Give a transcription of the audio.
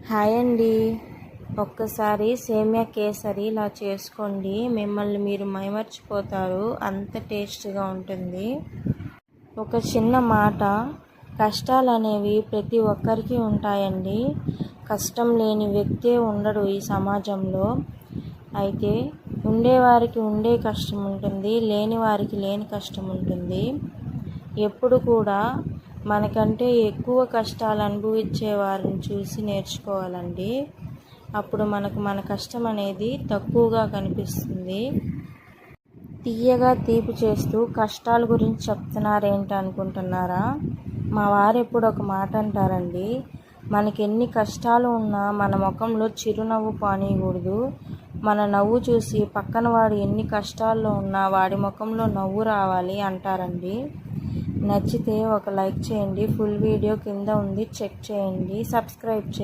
Hi అండి. ఒక్కసారి సేమియా కేసరి ఇలా చేసుకోండి, మిమ్మల్ని మీరు మైమర్చిపోతారు, అంత టేస్ట్గా ఉంటుంది. ఒక చిన్న మాట, కష్టాలు అనేవి ప్రతి ఒక్కరికి ఉంటాయండి. కష్టం లేని వ్యక్తే ఉండడు ఈ సమాజంలో. అయితే ఉండేవారికి ఉండే కష్టం ఉంటుంది, లేని వారికి లేని కష్టం ఉంటుంది. ఎప్పుడు కూడా మనకంటే ఎక్కువ కష్టాలు అనుభవించే వారిని చూసి నేర్చుకోవాలండి. అప్పుడు మనకు మన కష్టం అనేది తక్కువగా కనిపిస్తుంది. తీయగా తీపి చేస్తూ కష్టాల గురించి చెప్తున్నారేంటి అనుకుంటున్నారా? మా వారు ఎప్పుడు ఒక మాట అంటారండి, మనకి ఎన్ని కష్టాలు ఉన్నా మన ముఖంలో చిరునవ్వు పానీయకూడదు. మన నవ్వు చూసి పక్కన వాడు ఎన్ని కష్టాల్లో ఉన్నా వాడి ముఖంలో నవ్వు రావాలి అంటారండి. నచ్చితే ఒక లైక్ చేయండి. ఫుల్ వీడియో కింద ఉంది, చెక్ చేయండి. సబ్స్క్రైబ్ చేయండి.